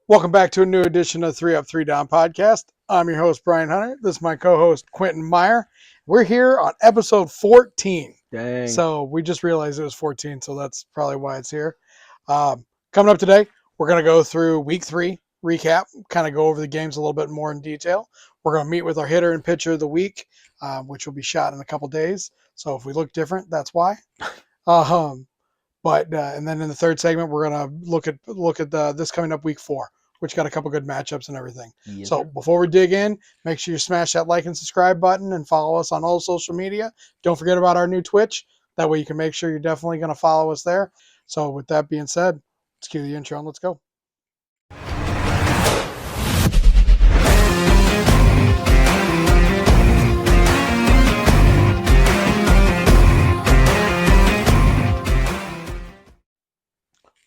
Welcome back to a new edition of 3 Up, 3 Down podcast. I'm your host, Brian Hunter. This is my co-host, Quentin Meyer. We're here on episode 14. Dang. So we just realized it was 14, so that's probably why it's here. Coming up today, we're going to go through week 3 recap, kind of go over the games a little bit more in detail. We're going to meet with our hitter and pitcher of the week, which will be shot in a couple days. So if we look different, that's why. And then in the third segment, we're gonna look at this coming up week 4, which got a couple good matchups and everything. Yes, so sir. before we dig in, make sure you smash that like and subscribe button and follow us on all social media. Don't forget about our new Twitch. That way you can make sure you're definitely gonna follow us there. So with that being said, let's cue the intro and let's go.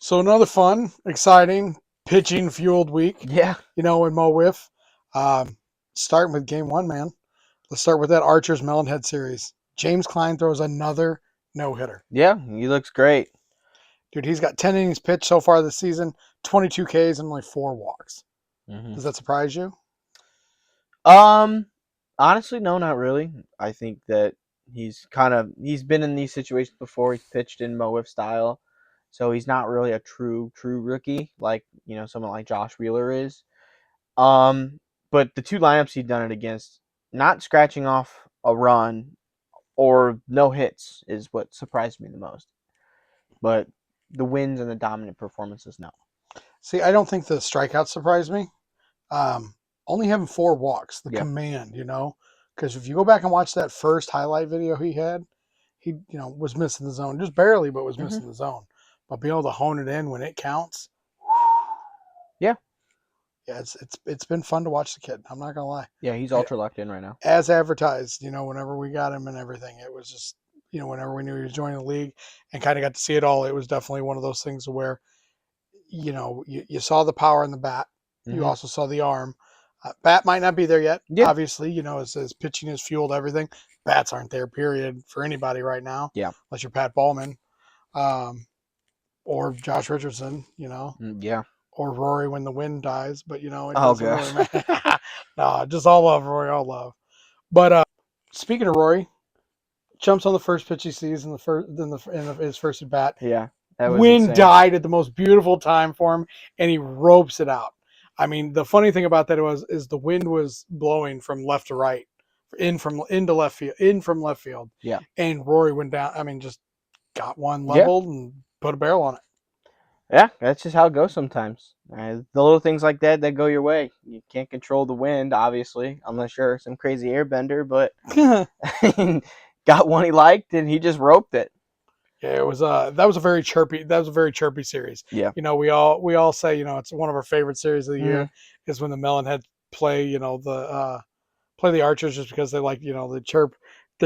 So another fun, exciting, pitching-fueled week. Yeah. In MO WIFF. Starting with game 1, man. Let's start with that Archer's Melonhead series. James Klein throws another no-hitter. Yeah, he looks great. Dude, he's got 10 innings pitched so far this season, 22 Ks and only 4 walks. Mm-hmm. Does that surprise you? Honestly, no, not really. I think that he's been in these situations before. He's pitched in Mo WIFF style. So he's not really a true rookie like, someone like Josh Wheeler is. But the 2 lineups he'd done it against, not scratching off a run or no hits is what surprised me the most. But the wins and the dominant performances, no. See, I don't think the strikeouts surprised me. Only having 4 walks, the command, because if you go back and watch that first highlight video he had, he was missing the zone, just barely, but was missing the zone. But being able to hone it in when it counts, yeah, it's been fun to watch the kid. I'm not gonna lie. Yeah, he's ultra locked in right now. As advertised, whenever we got him and everything, it was just, whenever we knew he was joining the league and kind of got to see it all, it was definitely one of those things where, you saw the power in the bat. You also saw the arm. Bat might not be there yet. Yeah. Obviously, as pitching has fueled everything. Bats aren't there, period, for anybody right now. Yeah. Unless you're Pat Ballman. Or Josh Richardson, Yeah. Or Rory when the wind dies, but it doesn't really matter. No, just all love, Rory, all love. But speaking of Rory, jumps on the first pitch he sees in his first at bat. Yeah, that was wind insane. died at the most beautiful time for him, and he ropes it out. I mean, the funny thing about that is the wind was blowing from left to right, in from left field. Yeah, and Rory went down. I mean, just got one leveled and put a barrel on it. Yeah, that's just how it goes sometimes. The little things like that go your way. You can't control the wind, obviously, unless you're some crazy airbender, but got one he liked and he just roped it. Yeah, it was that was a very chirpy series. Yeah. We all say, it's one of our favorite series of the year is when the Melonhead play, play the Archers, just because they like, the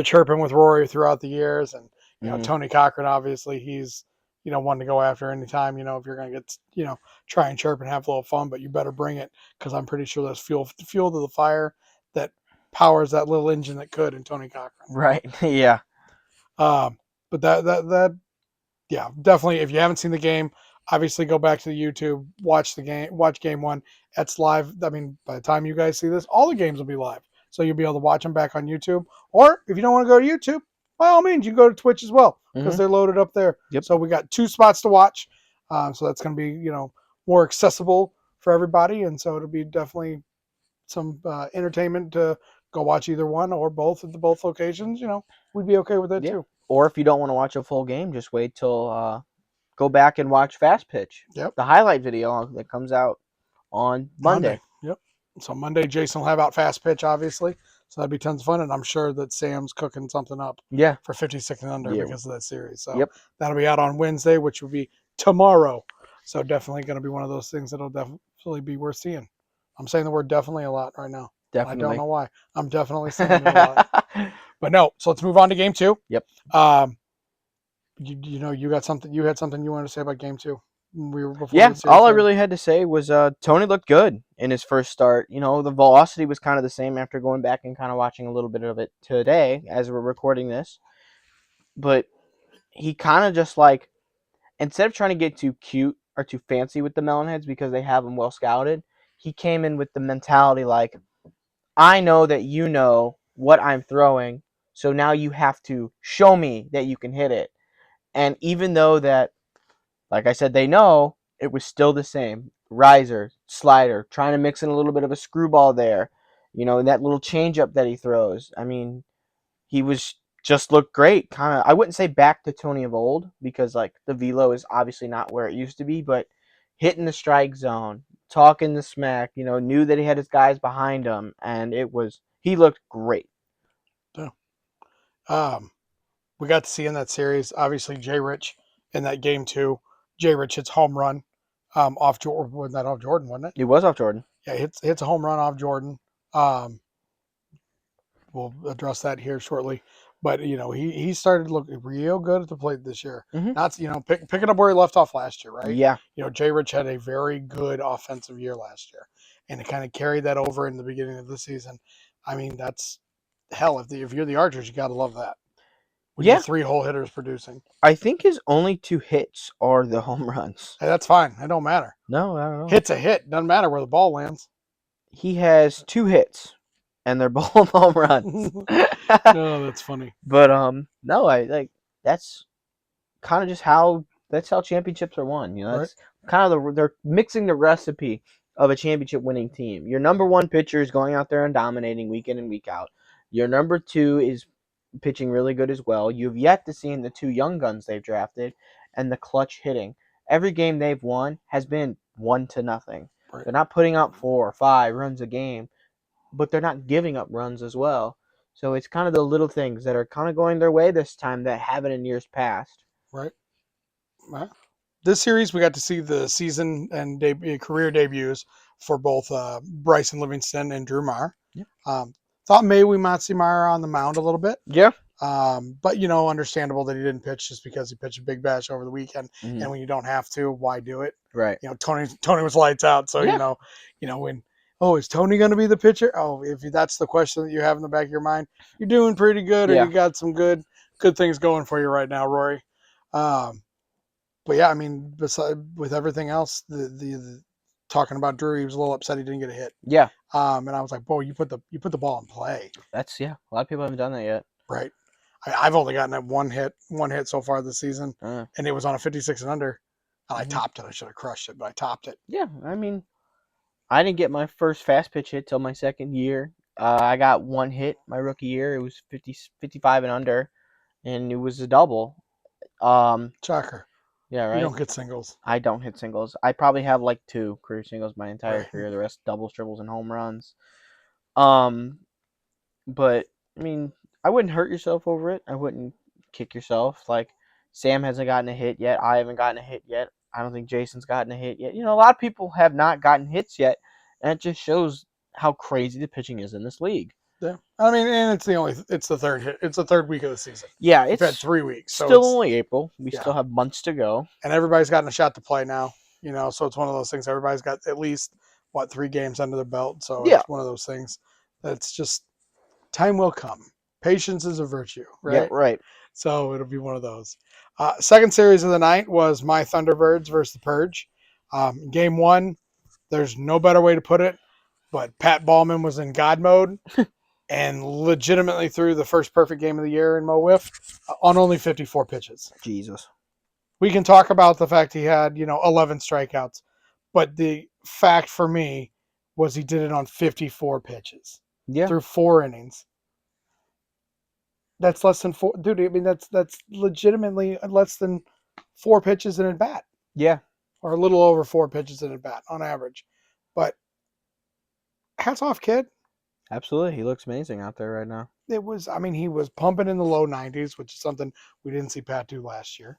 chirping with Rory throughout the years. And Tony Cochran, obviously, he's one to go after anytime, if you're going to get, try and chirp and have a little fun, but you better bring it, because I'm pretty sure that's fuel to the fire that powers that little engine that could in Tony Cochran. Right. Yeah. But that yeah, definitely. If you haven't seen the game, obviously go back to the YouTube, watch game 1. That's live. I mean, by the time you guys see this, all the games will be live. So you'll be able to watch them back on YouTube. Or if you don't want to go to YouTube, by all means, you can go to Twitch as well, because they're loaded up there. Yep. So we got 2 spots to watch. So that's going to be, more accessible for everybody. And so it'll be definitely some entertainment to go watch either one or both at both locations. We'd be okay with that too. Or if you don't want to watch a full game, just wait till go back and watch Fast Pitch. Yep. The highlight video that comes out on Monday. Yep. So Monday, Jason will have out Fast Pitch, obviously. So that'd be tons of fun. And I'm sure that Sam's cooking something up for 56 and under because of that series. So that'll be out on Wednesday, which will be tomorrow. So definitely going to be one of those things that'll definitely be worth seeing. I'm saying the word definitely a lot right now. Definitely. I don't know why. I'm definitely saying it a lot. But no, so let's move on to game 2. Yep. You got something. You had something you wanted to say about game 2. All I really had to say was Tony looked good in his first start. The velocity was kind of the same after going back and kind of watching a little bit of it today as we're recording this. But he kind of just instead of trying to get too cute are too fancy with the Melonheads because they have them well scouted. He came in with the mentality like, I know that you know what I'm throwing, so now you have to show me that you can hit it. And even though that, like I said, they know, it was still the same. Riser, slider, trying to mix in a little bit of a screwball there. And that little changeup that he throws. I mean, he was just looked great. Kind of, I wouldn't say back to Tony of old because like the velo is obviously not where it used to be, but hitting the strike zone, talking the smack, knew that he had his guys behind him, and he looked great. Yeah. We got to see in that series, obviously Jay Rich in that game too. Jay Rich hits home run off Jordan. Wasn't that off Jordan, wasn't it? It was off Jordan. Yeah, hits a home run off Jordan. We'll address that here shortly. But he started looking real good at the plate this year. Mm-hmm. Not picking up where he left off last year, right? Yeah. Jay Rich had a very good offensive year last year, and it kind of carried that over in the beginning of the season. I mean, that's hell. If you're the Archers, you got to love that. When you have 3 whole hitters producing. I think his only 2 hits are the home runs. Hey, that's fine. It don't matter. No, I don't know. Hit's a hit. Doesn't matter where the ball lands. He has 2 hits, and they're both home runs. Oh, that's funny. But no, that's kind of just how championships are won. That's kind of they're mixing the recipe of a championship winning team. Your number 1 pitcher is going out there and dominating week in and week out. Your number 2 is pitching really good as well. You've yet to see the 2 young guns they've drafted and the clutch hitting. Every game they've won has been 1-0. Right. They're not putting up 4 or 5 runs a game, but they're not giving up runs as well. So it's kind of the little things that are kind of going their way this time that haven't in years past. Right. Well, this series, we got to see the season and career debuts for both Bryson Livingston and Drew Marr. Yeah. Thought maybe we might see Marr on the mound a little bit. Yeah. But understandable that he didn't pitch just because he pitched a big bash over the weekend. Mm-hmm. And when you don't have to, why do it? Right. Tony was lights out. So when is Tony going to be the pitcher? Oh, if that's the question that you have in the back of your mind, you're doing pretty good, or you got some good things going for you right now, Rory. But yeah, I mean, with everything else, the talking about Drew, he was a little upset he didn't get a hit. Yeah. And I was like, "Boy, you put the ball in play." That's A lot of people haven't done that yet. Right. I've only gotten that one hit so far this season, and it was on a 56 and under, and I topped it. I should have crushed it, but I topped it. Yeah, I mean, I didn't get my first fast pitch hit till my second year. I got 1 hit my rookie year. It was 55 and under, and it was a double. Shocker. Yeah, right. You don't get singles. I don't hit singles. I probably have 2 career singles my entire career. The rest doubles, triples, and home runs. But I mean, I wouldn't hurt yourself over it. I wouldn't kick yourself. Like Sam hasn't gotten a hit yet. I haven't gotten a hit yet. I don't think Jason's gotten a hit yet. A lot of people have not gotten hits yet, and it just shows how crazy the pitching is in this league. Yeah, I mean, and it's the third hit. It's the third week of the season. Yeah, we've had 3 weeks. So still only April. We still have months to go, and everybody's gotten a shot to play now. So it's one of those things. Everybody's got at least 3 games under their belt. So it's one of those things that's just time will come. Patience is a virtue, right? Yeah, right. So it'll be one of those. Second series of the night was my Thunderbirds versus the Purge. Game 1, there's no better way to put it, but Pat Ballman was in God mode and legitimately threw the first perfect game of the year in MO WIFF on only 54 pitches. Jesus. We can talk about the fact he had, 11 strikeouts, but the fact for me was he did it on 54 pitches. Yeah. Through 4 innings. That's less than 4. Dude, I mean, that's legitimately less than 4 pitches in at bat. Yeah. Or a little over 4 pitches in at bat on average. But hats off, kid. Absolutely. He looks amazing out there right now. He was pumping in the low 90s, which is something we didn't see Pat do last year.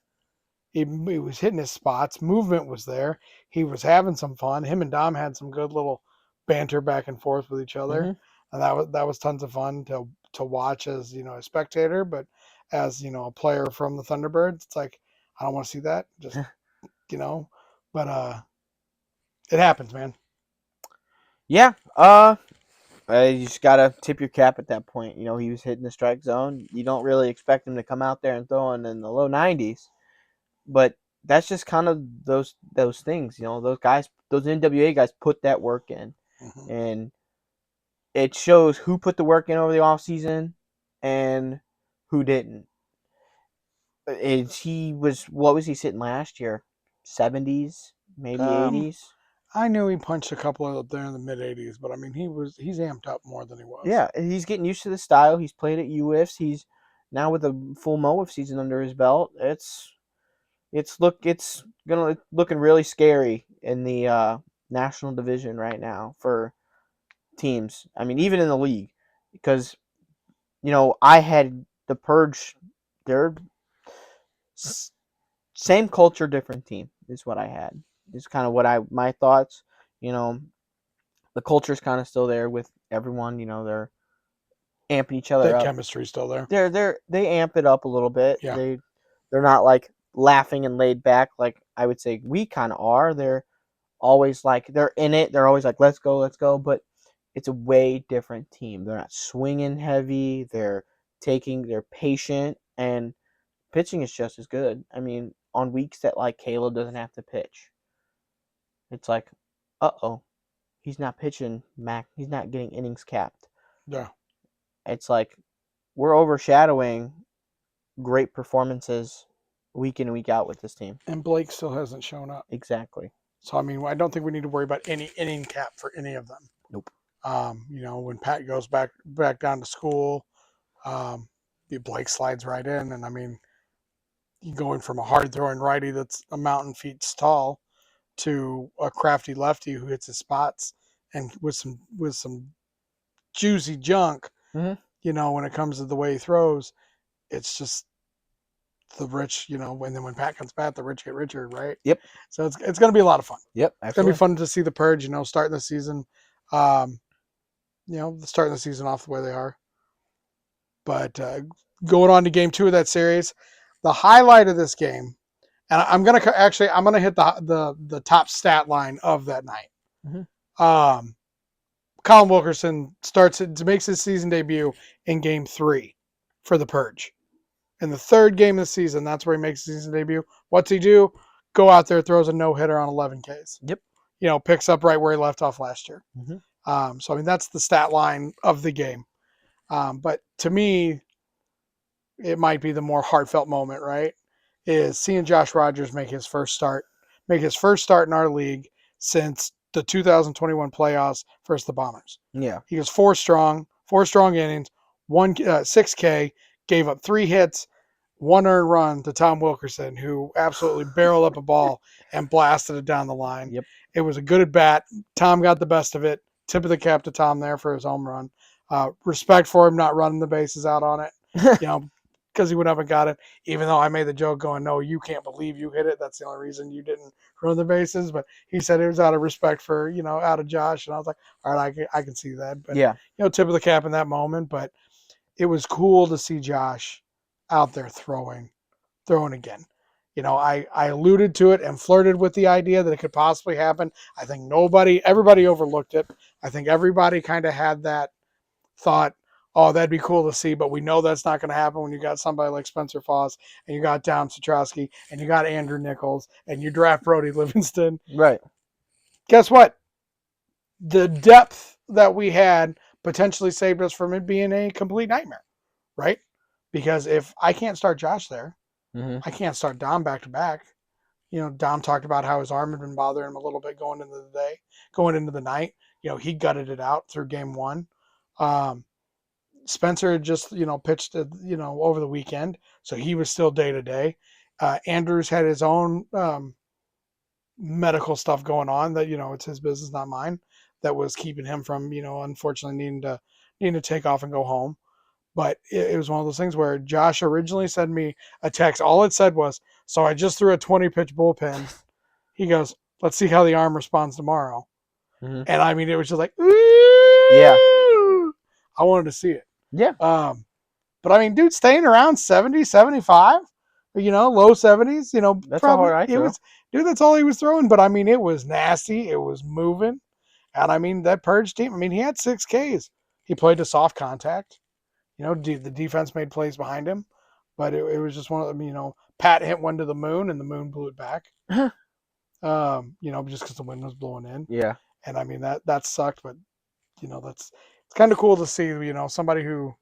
He was hitting his spots. Movement was there. He was having some fun. Him and Dom had some good little banter back and forth with each other. Mm-hmm. And that was tons of fun to watch as, a spectator, but as, a player from the Thunderbirds, it's like, I don't want to see that. Just, but it happens, man. Yeah. You just got to tip your cap at that point. He was hitting the strike zone. You don't really expect him to come out there and throw in the low 90s, but that's just kind of those things. Those guys, those NWA guys, put that work in, Mhm. and it shows who put the work in over the off season and who didn't. What was he sitting last year? 70s, maybe Um, 80s. I knew he punched a couple up there in the mid 80s, but I mean he's amped up more than he was. Yeah, and he's getting used to the style. He's played at UIFs. He's now with a full MOWIF season under his belt. It's looking really scary in the national division right now for teams. I mean, even in the league, because I had the Purge. They're same culture, different team is what I had. Is kind of my thoughts. You know, the culture's kind of still there with everyone. They're amping each other That up. chemistry's still there. They amp it up a little bit. Yeah. They're not like laughing and laid back like I would say we kind of are. They're always like they're in it. They're always like let's go. But it's a way different team. They're not swinging heavy. They're patient, and pitching is just as good. I mean, on weeks that like Caleb doesn't have to pitch, it's like, he's not pitching. Mac, he's not getting innings capped. Yeah. It's like we're overshadowing great performances week in and week out with this team. And Blake still hasn't shown up. Exactly. So I mean, I don't think we need to worry about any inning cap for any of them. Nope. When Pat goes back down to school, Blake slides right in, and I mean, going from a hard throwing righty that's a mountain feet tall to a crafty lefty who hits his spots and with some juicy junk. Mm-hmm. When it comes to the way he throws, it's just the rich. And then when Pat comes back, the rich get richer, right? Yep. So it's going to be a lot of fun. Yep. It's going to be fun to see the Purge. Starting the season. Starting the season off the way they are. But going on to game 2 of that series, the highlight of this game, and I'm gonna hit the top stat line of that night. Mm-hmm. Colin Wilkerson makes his season debut in game 3 for the Purge. In the third game of the season, that's where he makes his season debut. What's he do? Go out there, throws a no-hitter on 11 Ks. Yep. Picks up right where he left off last year. Mm-hmm. So I mean, that's the stat line of the game. But to me, it might be the more heartfelt moment, right? Is seeing Josh Rogers make his first start in our league since the 2021 playoffs versus the Bombers. Yeah. He was four strong innings, 6K, gave up 3 hits, 1 earned run to Tom Wilkerson, who absolutely barreled up a ball and blasted it down the line. Yep. It was a good at bat. Tom got the best of it. Tip of the cap to Tom there for his home run. Respect for him not running the bases out on it, because he would have got it. Even though I made the joke going, no, you can't believe you hit it. That's the only reason you didn't run the bases. But he said it was out of respect for, out of Josh. And I was like, all right, I can see that. But, yeah, tip of the cap in that moment. But it was cool to see Josh out there throwing again. I alluded to it and flirted with the idea that it could possibly happen. I think everybody overlooked it. I think everybody kind of had that thought, oh, that'd be cool to see, but we know that's not going to happen when you got somebody like Spencer Foss and you got Dom Satrowski and you got Andrew Nichols and you draft Brody Livingston. Right. Guess what? The depth that we had potentially saved us from it being a complete nightmare, right? Because if I can't start Josh there, I can't start Dom back to back. Dom talked about how his arm had been bothering him a little bit going into the night. He gutted it out through game 1. Spencer had just, pitched, over the weekend. So he was still day to day. Andrews had his own medical stuff going on that, it's his business, not mine, that was keeping him from, unfortunately needing to take off and go home. But it was one of those things where Josh originally sent me a text. All it said was, so I just threw a 20-pitch bullpen. He goes, let's see how the arm responds tomorrow. And I mean, it was just like, ooh, yeah, I wanted to see it. Yeah. But I mean, dude, staying around 70, 75, low 70s, that's probably, all right. That's all he was throwing. But I mean, it was nasty. It was moving. And I mean, that Purge team, I mean, he had 6 Ks. He played to soft contact. The defense made plays behind him. But it was just one of them, Pat hit one to the moon, and the moon blew it back. Just because the wind was blowing in. Yeah. And I mean that sucked, but it's kind of cool to see somebody who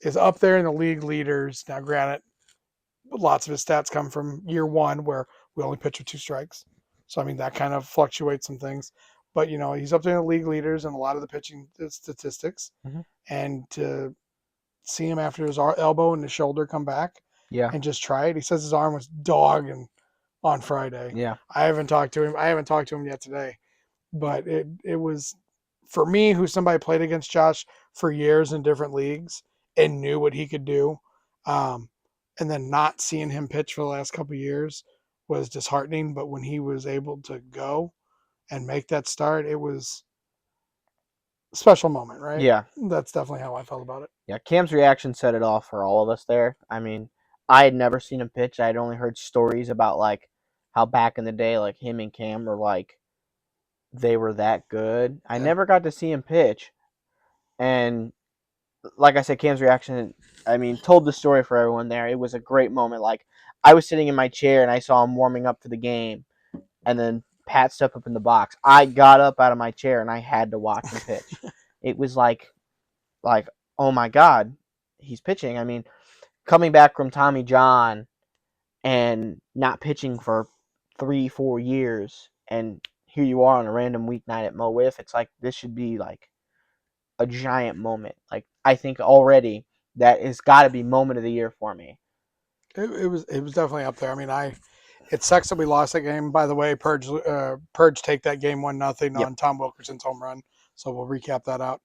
is up there in the league leaders. Now, granted, lots of his stats come from year one where we only pitch with 2 strikes, so I mean that kind of fluctuates some things. But he's up there in the league leaders and a lot of the pitching statistics, and to see him after his elbow and his shoulder come back, and just try it. He says his arm was dogging on Friday. Yeah. I haven't talked to him yet today, but it was, for me, who somebody played against Josh for years in different leagues and knew what he could do, and then not seeing him pitch for the last couple of years was disheartening. But when he was able to go and make that start, it was a special moment, right? Yeah. That's definitely how I felt about it. Yeah, Cam's reaction set it off for all of us there. I mean, I had never seen him pitch. I had only heard stories about, like, how back in the day, like, him and Cam were, like, they were that good. I never got to see him pitch. And like I said, Cam's reaction, I mean, told the story for everyone there. It was a great moment. Like, I was sitting in my chair and I saw him warming up for the game. And then Pat stepped up in the box. I got up out of my chair and I had to watch him pitch. It was like, oh my God, he's pitching. I mean, coming back from Tommy John and not pitching for 3-4 years, and here you are on a random weeknight at Mo Wiff. It's like, this should be like a giant moment. Like, I think already that has got to be moment of the year for me. It was definitely up there. I mean, it sucks that we lost that game. By the way, Purge take that game 1-0 on Tom Wilkerson's home run. So we'll recap that out.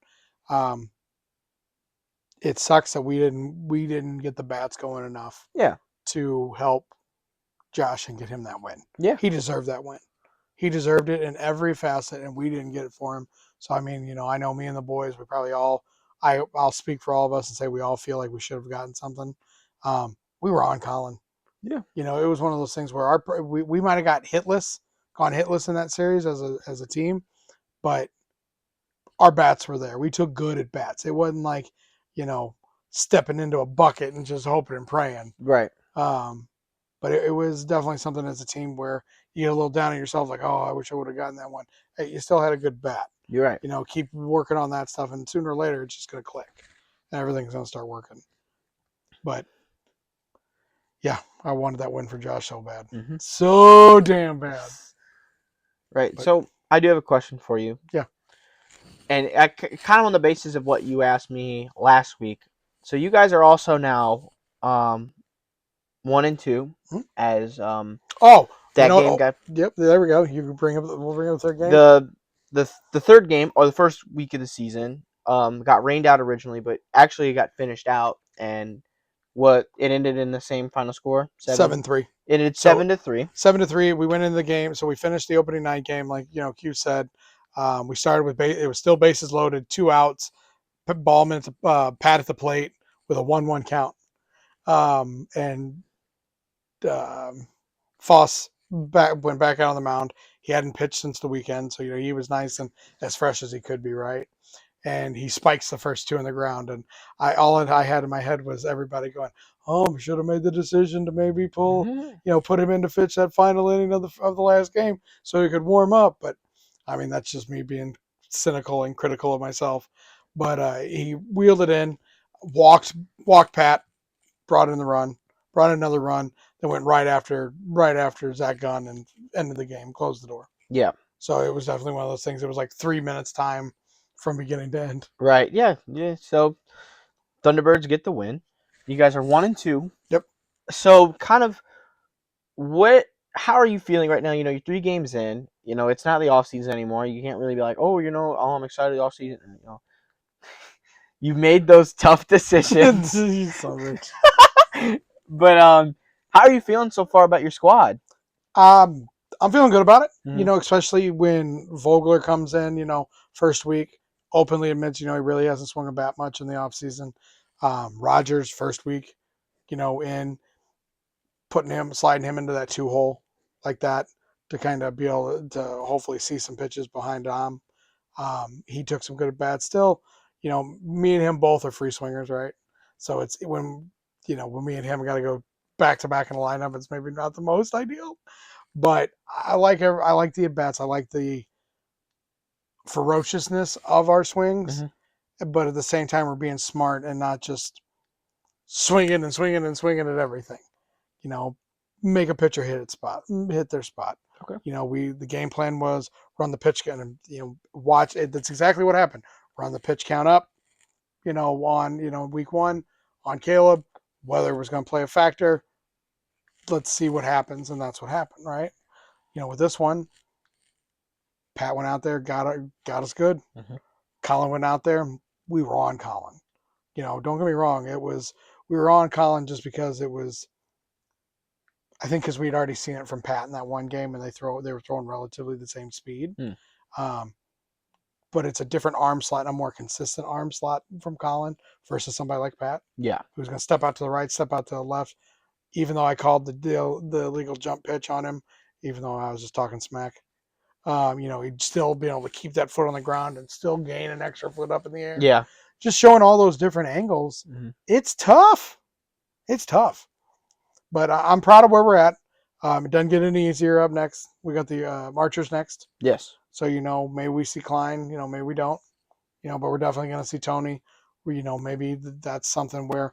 It sucks that we didn't get the bats going enough. Yeah. To help Josh and get him that win. Yeah. He deserved that win. He deserved it in every facet, and we didn't get it for him. So I mean, I know me and the boys, we probably I'll speak for all of us and say we all feel like we should have gotten something. We were on Colin. Yeah. It was one of those things where we might have gone hitless in that series as a team, but our bats were there. We took good at bats. It wasn't like, stepping into a bucket and just hoping and praying. Right. But it was definitely something as a team where you get a little down on yourself, like, oh, I wish I would have gotten that one. Hey, you still had a good bat. You're right. Keep working on that stuff, and sooner or later it's just going to click, and everything's going to start working. But yeah, I wanted that win for Josh so bad. Mm-hmm. So damn bad. Right. So I do have a question for you. Yeah. And kind of on the basis of what you asked me last week. So you guys are also now 1-2 as that game got. Yep, there we go. We'll bring up the third game. The third game, or the first week of the season, got rained out originally, but actually it got finished out, and it ended in the same final score, 7-3. It ended 7-3. 7-3. We went into the game, so we finished the opening night game, like Q said. We started with it was still bases loaded, 2 outs, Ballman Pat at the plate with a 1-1 count, and Foss went back out on the mound. He hadn't pitched since the weekend, so he was nice and as fresh as he could be, right? And he spikes the first 2 in the ground, and all I had in my head was everybody going, "Oh, we should have made the decision to maybe pull, put him in to pitch that final inning of the last game so he could warm up." But I mean, that's just me being cynical and critical of myself. But he wheeled it in, walked Pat, brought in another run, then went right after Zach Gunn and ended the game, closed the door. Yeah. So it was definitely one of those things. It was like 3 minutes time from beginning to end. Right. Yeah. So Thunderbirds get the win. You guys are 1-2. Yep. So kind of how are you feeling right now? You're 3 games in. It's not the off season anymore. You can't really be like, oh, I'm excited the off season. You've made those tough decisions. But how are you feeling so far about your squad? I'm feeling good about it. Mm-hmm. Especially when Vogler comes in, first week, openly admits, he really hasn't swung a bat much in the offseason. Rogers first week, in sliding him into that 2-hole like that to kind of be able to hopefully see some pitches behind Dom. He took some good at bats. Still, me and him both are free swingers, right? So it's when me and him got to go back-to-back in the lineup, it's maybe not the most ideal. But I like the at-bats. I like the ferociousness of our swings. But at the same time, we're being smart and not just swinging and swinging and swinging at everything. Make a pitcher hit their spot. Okay. The game plan was run the pitch count and watch it. That's exactly what happened. Run the pitch count up. On week 1 on Caleb, whether it was going to play a factor. Let's see what happens, and that's what happened, right? With this one, Pat went out there, got us good. Colin went out there, we were on Colin. Don't get me wrong, we were on Colin just because it was. I think because we'd already seen it from Pat in that one game, and they were throwing relatively the same speed. But it's a different arm slot, and a more consistent arm slot from Colin versus somebody like Pat. Yeah, who's going to step out to the right, step out to the left. Even though I called the illegal jump pitch on him, even though I was just talking smack, he'd still be able to keep that foot on the ground and still gain an extra foot up in the air. Yeah, just showing all those different angles. It's tough. It's tough. But I'm proud of where we're at. It doesn't get any easier up next. We got the Marchers next. Yes. So, maybe we see Klein, maybe we don't, but we're definitely going to see Tony. Maybe that's something where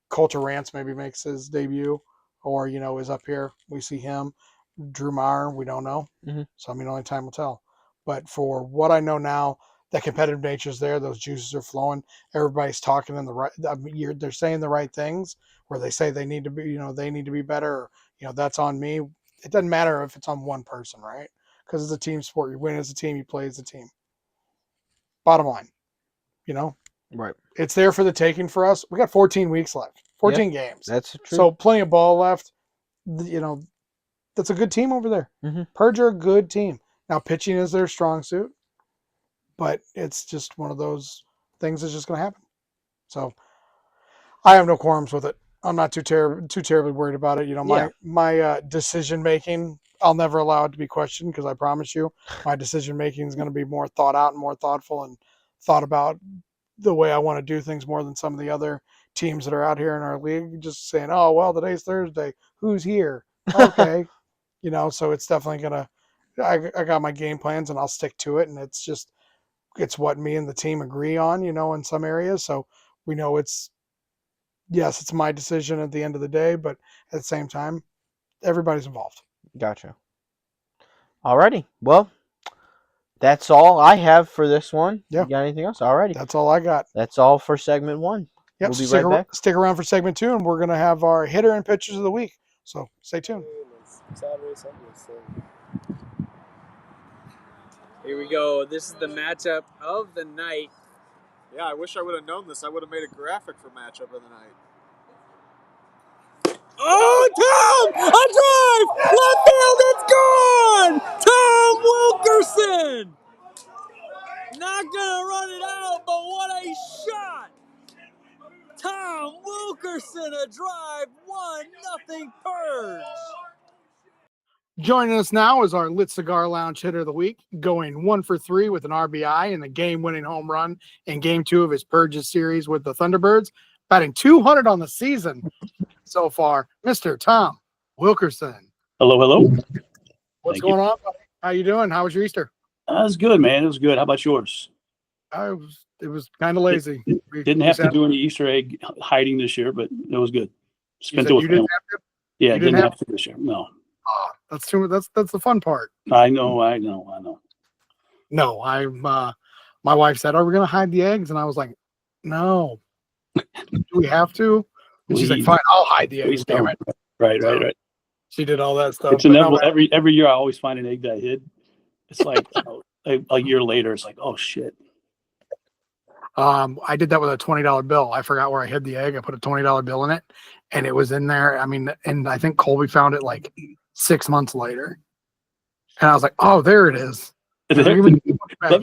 Coulter Rance maybe makes his debut or, is up here. We see him. Drew Meyer, we don't know. So, only time will tell. But for what I know now, that competitive nature's there. Those juices are flowing. Everybody's talking in the right. They're saying the right things where they say they need to be. They need to be better. Or, that's on me. It doesn't matter if it's on one person, right? Because it's a team sport. You win as a team. You play as a team. Bottom line, right. It's there for the taking for us. We got 14 weeks left. 14 games. That's true. So plenty of ball left. That's a good team over there. Purge are a good team. Now pitching is their strong suit. But it's just one of those things that's just going to happen. So I have no qualms with it. I'm not too terribly worried about it. My decision making, I'll never allow it to be questioned because I promise you, my decision making is going to be more thought out and more thoughtful and thought about the way I want to do things more than some of the other teams that are out here in our league. Just saying, oh well, today's Thursday. Who's here? Okay, So it's definitely gonna. I got my game plans and I'll stick to it, and it's what me and the team agree on, in some areas. So we know it's my decision at the end of the day, but at the same time, everybody's involved. Gotcha. Alrighty. Well, that's all I have for this one. Yeah. You got anything else? Alrighty. That's all I got. That's all for segment 1. Yep. We'll be right back. Stick around for segment 2, and we're going to have our hitter and pitchers of the week. So stay tuned. Saturday, Sunday, so. Here we go. This is the matchup of the night. Yeah, I wish I would have known this. I would have made a graphic for matchup of the night. Oh, Tom! A drive! Left field, it's gone! Tom Wilkerson! Not gonna run it out, but what a shot! Tom Wilkerson, a drive, 1-0 Purge. Joining us now is our Lit Cigar Lounge hitter of the week, going 1 for 3 with an RBI and the game-winning home run in Game 2 of his Purges series with the Thunderbirds, batting .200 on the season so far, Mr. Tom Wilkerson. Hello, hello. What's going on, buddy? How you doing? How was your Easter? It was good, man. It was good. How about yours? It was kind of lazy. Didn't have to do any Easter egg hiding this year, but it was good. Spent it with family. Yeah, didn't have to this year. No. Oh, that's the fun part. I know. No, my wife said, "Are we going to hide the eggs?" And I was like, "No. Do we have to?" And she's like, "Fine, I'll hide the eggs." Damn it. Right. She did all that stuff. It's inevitable. Every year I always find an egg that I hid. It's like a year later, it's like, oh shit. I did that with a $20 bill. I forgot where I hid the egg. I put a $20 bill in it, and it was in there. I mean, and I think Colby found it like 6 months later, and I was like, "Oh, there it is." Let me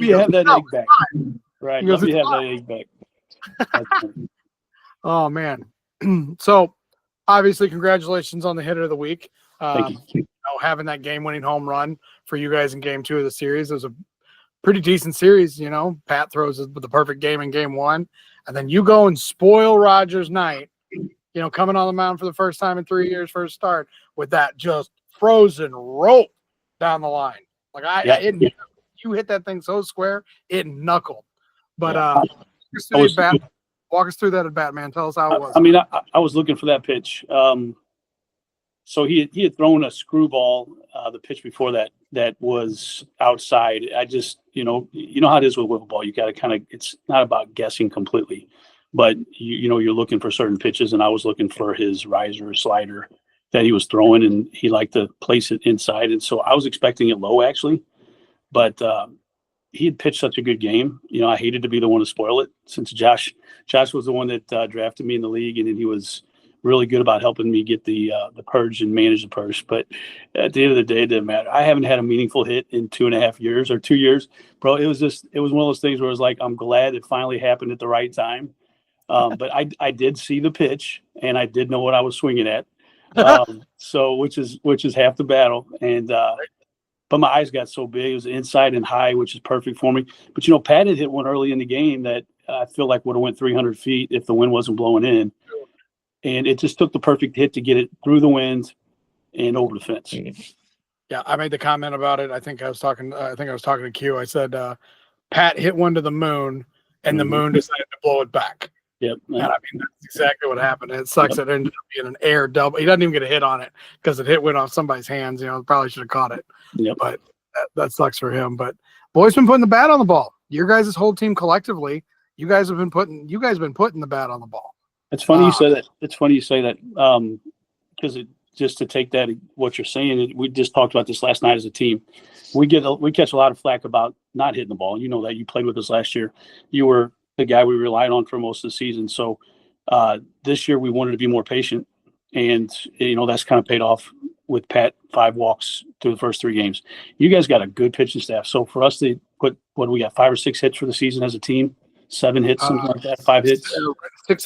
have that egg back. Right. Let me have that egg back. Oh man. So obviously, congratulations on the hitter of the week. Thank you. Having that game-winning home run for you guys in Game 2 of the series. It was a pretty decent series. Pat throws the perfect game in Game 1, and then you go and spoil Rogers' night. coming on the mound for the first time in 3 years for a start with that just frozen rope down the line. Like you hit that thing so square, it knuckled. But walk us through that at bat, man. Tell us how it was. I mean, I was looking for that pitch. So he had thrown a screwball the pitch before that was outside. I just you know how it is with wiffle ball. You got to it's not about guessing completely, but you're looking for certain pitches, and I was looking for his riser or slider that he was throwing, and he liked to place it inside, and so I was expecting it low actually, but he had pitched such a good game. I hated to be the one to spoil it since Josh was the one that drafted me in the league, and then he was really good about helping me get the purge and manage the purge. But at the end of the day, it didn't matter. I haven't had a meaningful hit in 2.5 years or 2 years, bro. It was one of those things where it was like, I'm glad it finally happened at the right time. But I did see the pitch and I did know what I was swinging at. So which is half the battle. And, but my eyes got so big, it was inside and high, which is perfect for me. But, Pat had hit one early in the game that I feel like would have went 300 feet if the wind wasn't blowing in. And it just took the perfect hit to get it through the wind and over the fence. Yeah, I made the comment about it. I think I was talking to Q. I said, Pat hit one to the moon, and the moon decided to blow it back. Yep. And I mean, that's exactly what happened. It sucks. It ended up being an air double. He doesn't even get a hit on it because it went off somebody's hands. Probably should have caught it. Yep. But that sucks for him. But boys been putting the bat on the ball. Your guys' whole team collectively, you guys have been putting the bat on the ball. It's funny you say that. It's funny you say that because just to take that what you're saying, we just talked about this last night as a team. We catch a lot of flack about not hitting the ball. You know that you played with us last year. You were the guy we relied on for most of the season. So this year we wanted to be more patient, and that's kind of paid off with Pat 5 walks through the first 3 games. You guys got a good pitching staff. So for us to put what do we got 5 or 6 hits for the season as a team. 7 hits, something like that. 5 hits, 6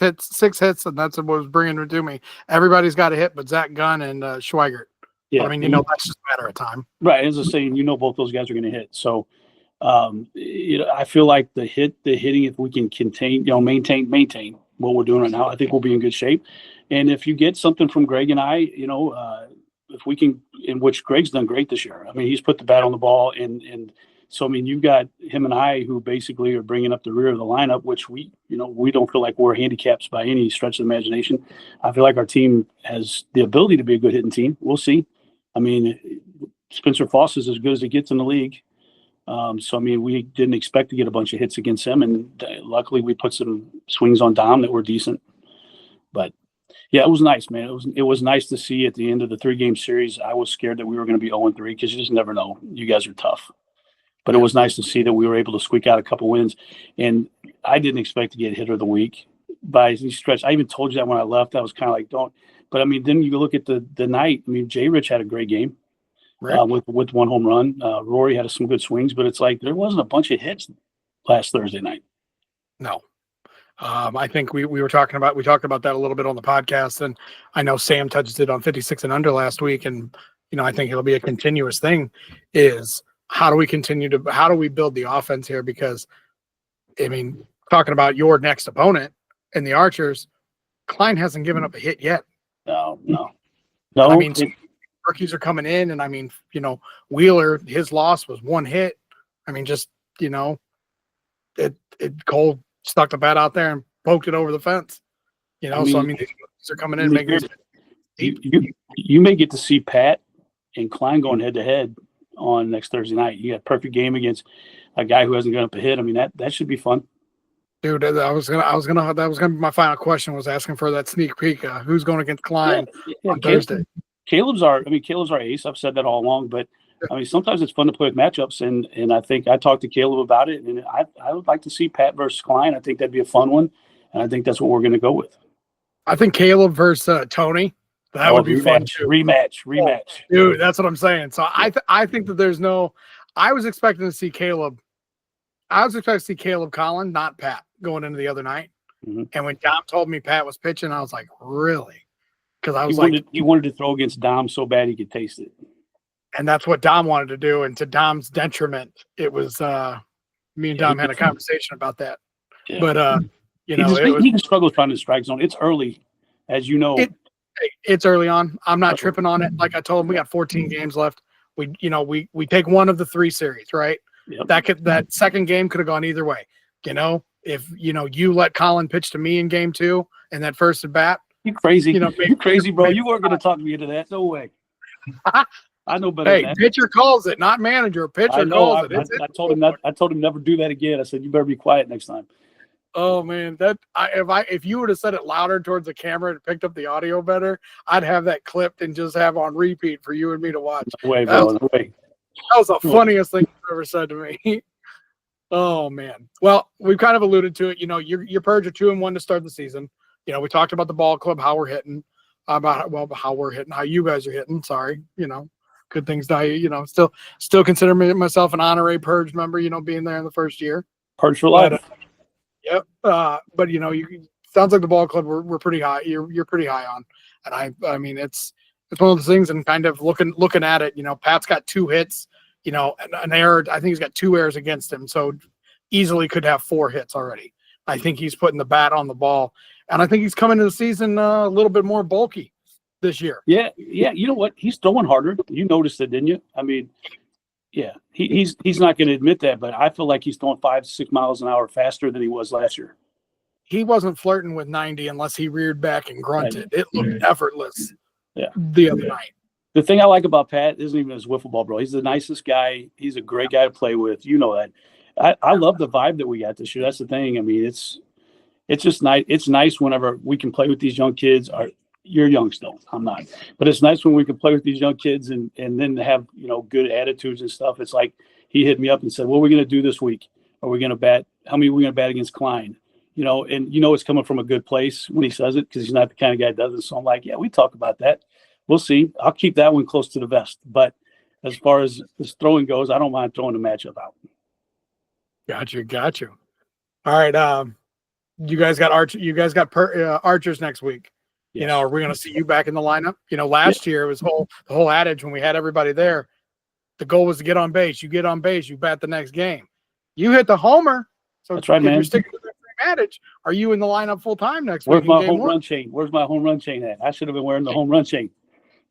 hits, and that's what was bringing it to me. Everybody's got a hit, but Zach Gunn and Schweigert. Yeah, I mean, that's just a matter of time, right? As I say, both those guys are going to hit. So, I feel like the hitting, if we can contain, maintain what we're doing right now, I think we'll be in good shape. And if you get something from Greg and I, if we can, in which Greg's done great this year. I mean, he's put the bat on the ball and. So, I mean, you've got him and I who basically are bringing up the rear of the lineup, which we don't feel like we're handicaps by any stretch of the imagination. I feel like our team has the ability to be a good hitting team. We'll see. I mean, Spencer Foss is as good as it gets in the league. So, I mean, we didn't expect to get a bunch of hits against him. And luckily we put some swings on Dom that were decent. But, yeah, it was nice, man. It was nice to see at the end of the 3-game series. I was scared that we were going to be 0-3 because you just never know. You guys are tough. But it was nice to see that we were able to squeak out a couple wins. And I didn't expect to get hitter of the week by any stretch. I even told you that when I left. I was kind of like, don't. But, I mean, then you look at the night. I mean, Jay Rich had a great game with 1 home run. Rory had some good swings. But it's like there wasn't a bunch of hits last Thursday night. No. I think we talked about that a little bit on the podcast. And I know Sam touched it on 56 and under last week. And, I think it'll be a continuous thing is – how do we build the offense here? Because, I mean, talking about your next opponent in the Archers, Klein hasn't given up a hit yet. No. I mean, rookies are coming in, and I mean, Wheeler, his loss was 1 hit. I mean, just, Cole stuck the bat out there and poked it over the fence. So I mean, these rookies are coming in making you may get to see Pat and Klein going head to head on next Thursday night. You got a perfect game against a guy who hasn't given up a hit. I mean, that should be fun. Dude, that was gonna be my final question, was asking for that sneak peek. Who's going against Klein on Thursday? Caleb's our ace. I've said that all along, but I mean, sometimes it's fun to play with matchups, and I think I talked to Caleb about it, and I would like to see Pat versus Klein. I think that'd be a fun one, and I think that's what we're going to go with. I think Caleb versus Tony. That would be fun too. Rematch. Dude, that's what I'm saying. So I think that I was expecting to see Caleb. I was expecting to see Caleb Collin, not Pat, going into the other night. Mm-hmm. And when Dom told me Pat was pitching, I was like, really? Because I was he wanted to throw against Dom so bad he could taste it. And that's what Dom wanted to do. And to Dom's detriment, it was me and Dom had a conversation about that. Yeah. But he just struggled finding the strike zone. It's early. as you know. It's early on. I'm not tripping on it. Like I told him, we got 14 games left. We take one of the 3 series, right? Yep. That second game could have gone either way. If you let Colin pitch to me in game 2 and that first at bat. You crazy. Maybe, you crazy, bro. You weren't going to talk me into that. No way. I know better than that. Pitcher calls it, not manager. Pitcher calls it. I told him never do that again. I said, you better be quiet next time. Oh man, if you would have said it louder towards the camera and picked up the audio better, I'd have that clipped and just have on repeat for you and me to watch. No way, bro. No way. That was the funniest thing you've ever said to me. Oh man. Well, we've kind of alluded to it. Your Purge are 2-1 to start the season. We talked about the ball club, how we're hitting, how we're hitting, how you guys are hitting. Sorry, good things die. Still consider myself an honorary Purge member. Being there in the first year. Purge for life. Yep. But sounds like the ball club we're pretty high. You're pretty high on, and I mean it's one of those things. And kind of looking at it, Pat's got 2 hits. An error. I think he's got 2 errors against him, so easily could have 4 hits already. I think he's putting the bat on the ball, and I think he's coming into the season a little bit more bulky this year. Yeah. You know what? He's throwing harder. You noticed it, didn't you? I mean, yeah. He's not going to admit that, but I feel like he's throwing 5-6 miles an hour faster than he was last year. He wasn't flirting with 90 unless he reared back and grunted. It looked effortless. Yeah. The other night. The thing I like about Pat isn't even his wiffle ball, bro. He's the nicest guy. He's a great guy to play with. You know that. I love the vibe that we got this year. That's the thing. I mean, it's just nice. It's nice whenever we can play with these young kids. You're young still. I'm not. But it's nice when we can play with these young kids and then have, good attitudes and stuff. It's like he hit me up and said, what are we going to do this week? Are we going to bat? How many are we going to bat against Klein? And it's coming from a good place when he says it because he's not the kind of guy that does it. So I'm like, yeah, we talk about that. We'll see. I'll keep that one close to the vest. But as far as this throwing goes, I don't mind throwing the matchup out. Got you. All right. You guys got Archers next week. Yes. Are we going to see you back in the lineup? Last year it was the whole adage when we had everybody there. The goal was to get on base. You get on base, you bat the next game. You hit the homer. So that's right, man. You're sticking to the same adage. Are you in the lineup full time next week? Where's my home run chain? Where's my home run chain at? I should have been wearing the home run chain.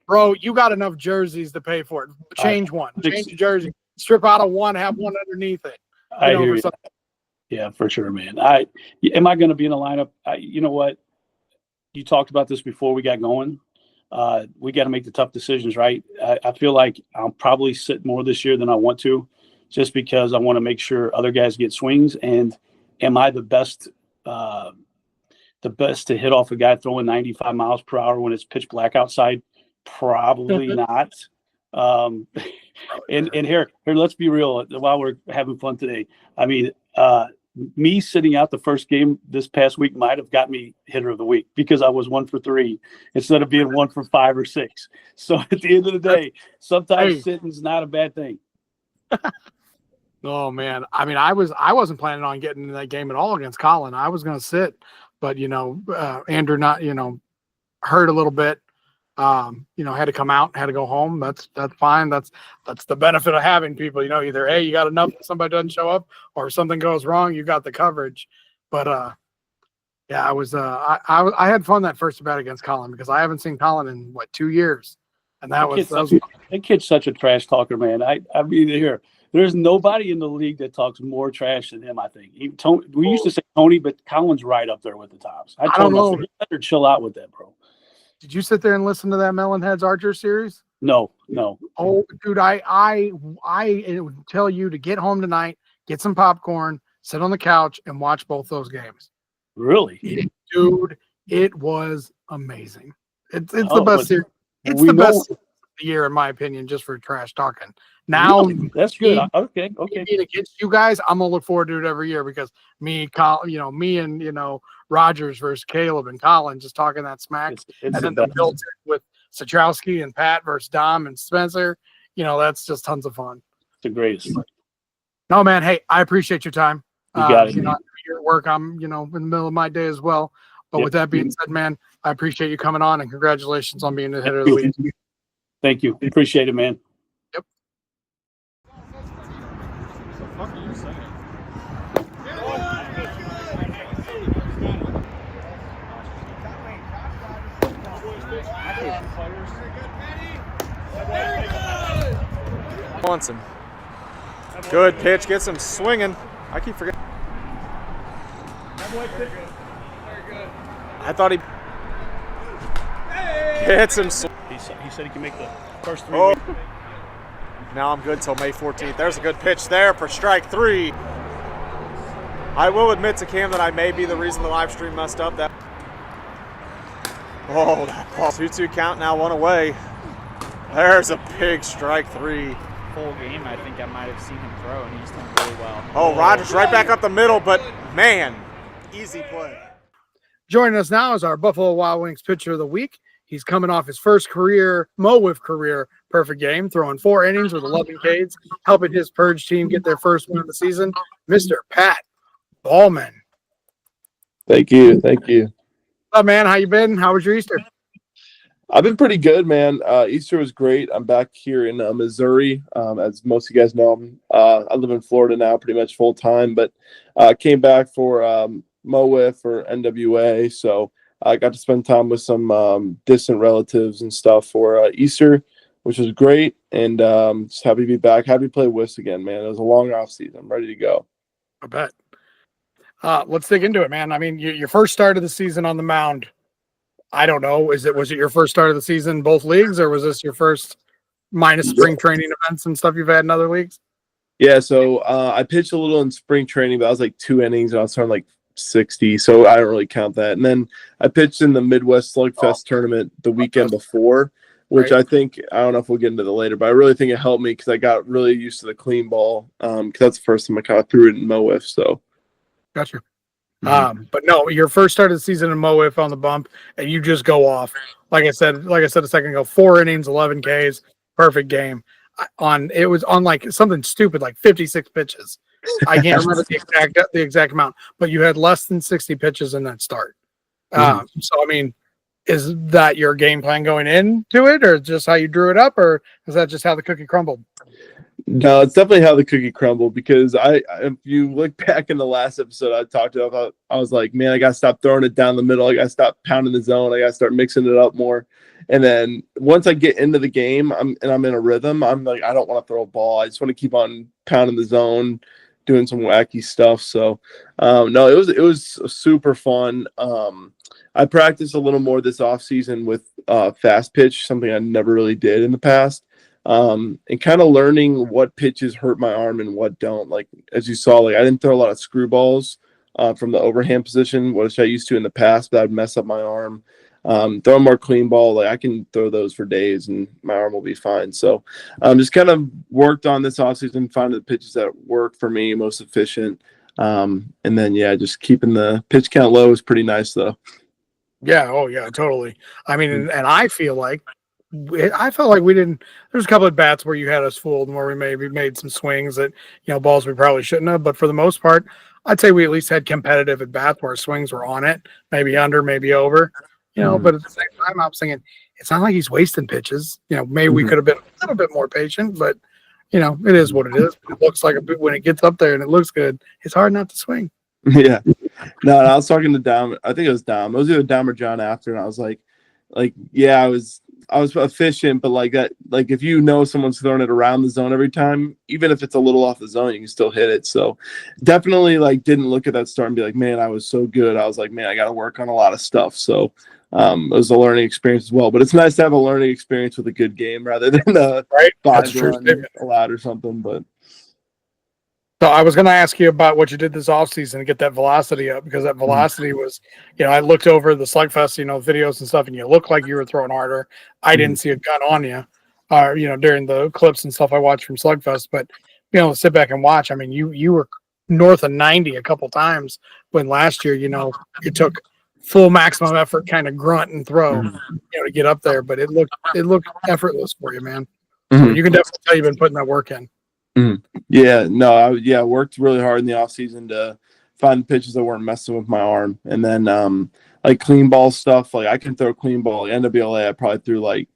Bro, you got enough jerseys to pay for it. Change one. Change the jersey. Strip out of one, have one underneath it. I hear you. Yeah, for sure, man. Am I going to be in the lineup? You know what? You talked about this before we got going. We got to make the tough decisions, right? I feel like I'll probably sit more this year than I want to, just because I want to make sure other guys get swings. And am I the best to hit off a guy throwing 95 miles per hour when it's pitch black outside? Probably not. And here, let's be real. While we're having fun today, I mean, me sitting out the first game this past week might have got me hitter of the week because I was 1 for 3 instead of being 1 for 5 or 6. So at the end of the day, sometimes sitting's not a bad thing. Oh man, I mean, I wasn't planning on getting in that game at all against Colin. I was going to sit, but Andrew hurt a little bit. Had to come out, had to go home. That's fine. That's the benefit of having people, either, hey, you got enough if somebody doesn't show up, or if something goes wrong, you got the coverage. But yeah, I had fun that first bat against Colin because I haven't seen Colin in 2 years. And that kid's such a trash talker, man. I mean, there's nobody in the league that talks more trash than him, I think. We used to say Tony, but Colin's right up there with the tops. I don't know. You better chill out with that, bro. Did you sit there and listen to that Melonheads Archer series? No. Oh, dude, I would tell you to get home tonight, get some popcorn, sit on the couch, and watch both those games. Really? Dude, it was amazing. It's the best series. It's the best of the year, in my opinion, just for trash talking. Now, really? That's good. Okay. Against you guys, I'm gonna look forward to it every year because me and Rogers versus Caleb and Colin just talking that smack, and then the built with Satrowski and Pat versus Dom and Spencer. That's just tons of fun. It's the greatest. No, man. Hey, I appreciate your time. You got it. Your work. I'm in the middle of my day as well. But with that being said, man, I appreciate you coming on and congratulations on being the hitter of the week. Thank you. Appreciate it, man. Yep. What the fuck are you saying? Wants him. Good pitch, gets him swinging. I keep forgetting. I thought he hits him. He said he can make the first 3. Oh. Now I'm good till May 14th. There's a good pitch there for strike 3. I will admit to Cam that I may be the reason the live stream messed up. That 2-2 count, now 1 away. There's a big strike 3. Full game, I think I might have seen him throw, and he's done really well. Oh, Rogers right back up the middle, but man, easy play. Joining us now is our Buffalo Wild Wings pitcher of the week. He's coming off his first career, MO WIFF career perfect game, throwing 4 innings with 11 Ks, helping his Purge team get their first win of the season, Mr. Pat Ballman. Thank you. Thank you. What's up, man? How you been? How was your Easter? I've been pretty good, man. Easter was great. I'm back here in Missouri. As most of you guys know, I live in Florida now pretty much full time, but came back for MO WIFF or NWA. So I got to spend time with some distant relatives and stuff for Easter, which was great. And just happy to be back. Happy to play WIFs again, man. It was a long off season. I'm ready to go. I bet. Let's dig into it, man. I mean, your first start of the season on the mound. I don't know. Was it your first start of the season in both leagues, or was this your first minus spring training events and stuff you've had in other leagues? Yeah, so I pitched a little in spring training, but I was like 2 innings, and I was throwing like 60, so I don't really count that. And then I pitched in the Midwest Slugfest tournament the weekend before, which I think, I don't know if we'll get into that later, but I really think it helped me because I got really used to the clean ball because that's the first time I kind of threw it in MO WIFF. So, gotcha. But no, your first start of the season in MO WIFF on the bump, and you just go off. Like I said a second ago, 4 innings, 11 Ks, perfect game. It was on like something stupid, like 56 pitches. I can't remember the exact amount, but you had less than 60 pitches in that start. So I mean, is that your game plan going into it, or just how you drew it up, or is that just how the cookie crumbled? No, it's definitely how the cookie crumbled because if you look back in the last episode I talked about, I was like, man, I got to stop throwing it down the middle. I got to stop pounding the zone. I got to start mixing it up more. And then once I get into the game I'm in a rhythm, I'm like, I don't want to throw a ball. I just want to keep on pounding the zone, doing some wacky stuff. So no, it was super fun. I practiced a little more this off season with fast pitch, something I never really did in the past. And kind of learning what pitches hurt my arm and what don't. Like, as you saw, like I didn't throw a lot of screwballs from the overhand position, which I used to in the past, but I'd mess up my arm. Throw a more clean ball. Like I can throw those for days and my arm will be fine. So just kind of worked on this offseason, finding the pitches that work for me, most efficient. And then, yeah, just keeping the pitch count low is pretty nice though. Yeah. Oh yeah, totally. I mean, and I felt like we didn't. There's a couple of bats where you had us fooled and where we maybe made some swings that, balls we probably shouldn't have. But for the most part, I'd say we at least had competitive at bats where swings were on it, maybe under, maybe over. But at the same time, I'm thinking it's not like he's wasting pitches. Maybe we could have been a little bit more patient, but it is what it is. It looks like when it gets up there and it looks good, it's hard not to swing. Yeah. No, I was talking to Dom. I think it was Dom. It was either Dom or John after, and I was like, yeah, I was efficient, but like that, like if someone's throwing it around the zone every time, even if it's a little off the zone, you can still hit it. So definitely didn't look at that start and be like, man, I was so good. I was like, man, I got to work on a lot of stuff. So it was a learning experience as well, but it's nice to have a learning experience with a good game rather than a allowed or something. But so I was going to ask you about what you did this offseason to get that velocity up, because that velocity was, I looked over the Slugfest, videos and stuff, and you looked like you were throwing harder. I didn't see a gun on you, during the clips and stuff I watched from Slugfest, but, sit back and watch. I mean, you were north of 90 a couple times when last year, it took full maximum effort, kind of grunt and throw, to get up there, but it looked effortless for you, man. So you can definitely tell you've been putting that work in. Yeah, no, I worked really hard in the off season to find pitches that weren't messing with my arm, and then like clean ball stuff. Like I can throw clean ball. NWLA, I probably threw I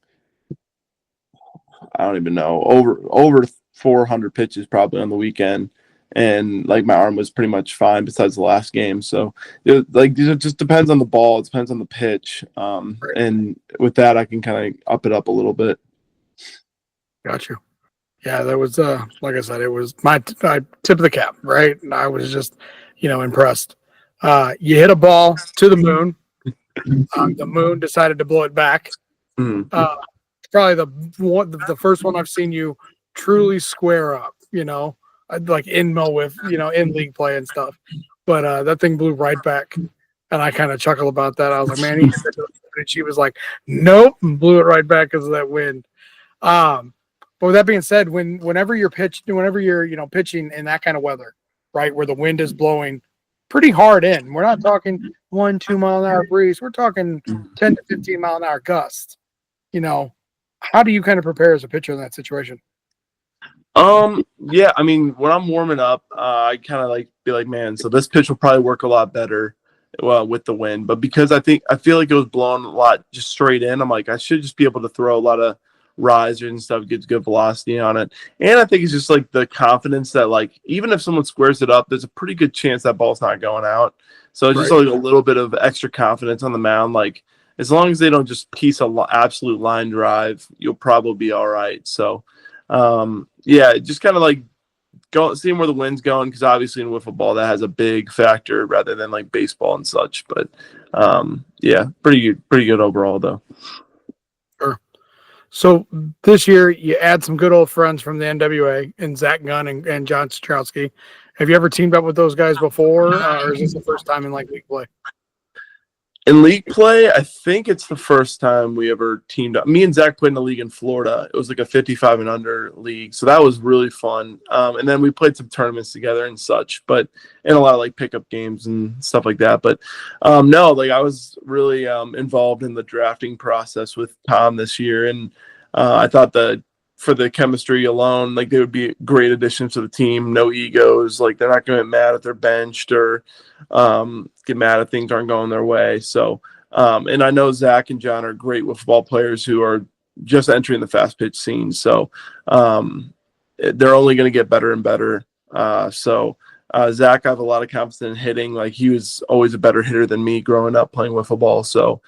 don't even know, over 400 pitches probably on the weekend, and like my arm was pretty much fine besides the last game. So it just depends on the ball. It depends on the pitch, and with that I can kind of up it up a little bit. Got you. Yeah, that was like I said, it was my tip of the cap, right? And I was just, impressed. You hit a ball to the moon. The moon decided to blow it back. Mhm. Probably the first one I've seen you truly square up. Like in MO WIFF, in league play and stuff. But that thing blew right back, and I kind of chuckled about that. I was like, man, he said, and she was like, nope, and blew it right back because of that wind. But with that being said, whenever you're pitching in that kind of weather, right, where the wind is blowing pretty hard in, we're not talking 1-2 mile an hour breeze, we're talking 10 to 15 mile an hour gusts. How do you kind of prepare as a pitcher in that situation? Yeah, I mean, when I'm warming up, I kind of be like, man, so this pitch will probably work a lot better, with the wind. But because I feel like it was blowing a lot just straight in, I'm like, I should just be able to throw a lot of risers and stuff, get good velocity on it. And I think it's just like the confidence that even if someone squares it up, there's a pretty good chance that ball's not going out. So it's just like a little bit of extra confidence on the mound. Like as long as they don't just piece a absolute line drive, you'll probably be all right. So yeah, just kind of seeing where the wind's going, because obviously in wiffle ball that has a big factor rather than like baseball and such. But yeah, pretty good overall though. Sure. So this year you add some good old friends from the NWA and Zach Gunn and John Strowski. Have you ever teamed up with those guys before, or is this the first time in league play? In league play, I think it's the first time we ever teamed up. Me and Zach played in a league in Florida. It was like a 55 and under league. So that was really fun. And then we played some tournaments together and such, and a lot of pickup games and stuff like that. But no, I was really involved in the drafting process with Tom this year. And I thought that for the chemistry alone, they would be great additions to the team. No egos. They're not going to get mad if they're benched or get mad if things aren't going their way. So, and I know Zach and John are great wiffle players who are just entering the fast pitch scene. So, they're only going to get better and better. Zach, I have a lot of confidence in hitting. He was always a better hitter than me growing up playing wiffle ball. So,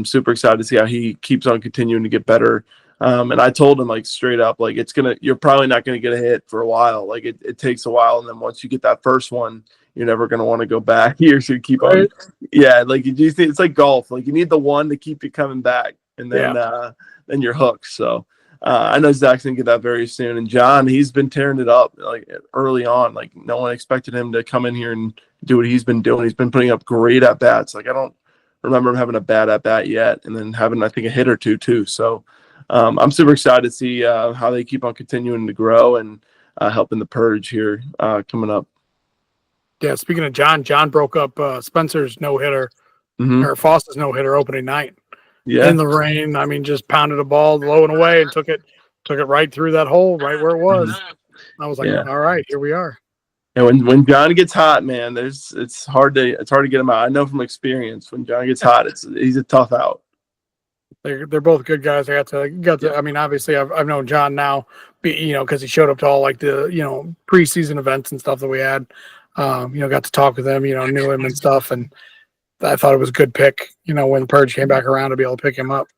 super excited to see how he keeps on continuing to get better. And I told him straight up, you're probably not going to get a hit for a while. It takes a while. And then once you get that first one, you're never going to want to go back. You should keep on. Yeah. It's like golf. You need the one to keep you coming back, and then you're hooked. So, I know Zach's going to get that very soon. And John, he's been tearing it up early on. No one expected him to come in here and do what he's been doing. He's been putting up great at bats. I don't remember him having a bad at bat yet, and then having, I think, a hit or two too. So, I'm super excited to see how they keep on continuing to grow and helping the Purge here coming up. Yeah, speaking of John broke up Spencer's no-hitter, or Foss's no-hitter opening night. Yeah. In the rain, I mean, just pounded a ball low and away and took it right through that hole, right where it was. I was like, all right, here we are. And when John gets hot, man, it's hard to get him out. I know from experience, when John gets hot, he's a tough out. They're both good guys. I got to. I mean, obviously, I've known John now, because he showed up to all the preseason events and stuff that we had. Got to talk with him. Knew him and stuff, and I thought it was a good pick. When the Purge came back around, to be able to pick him up.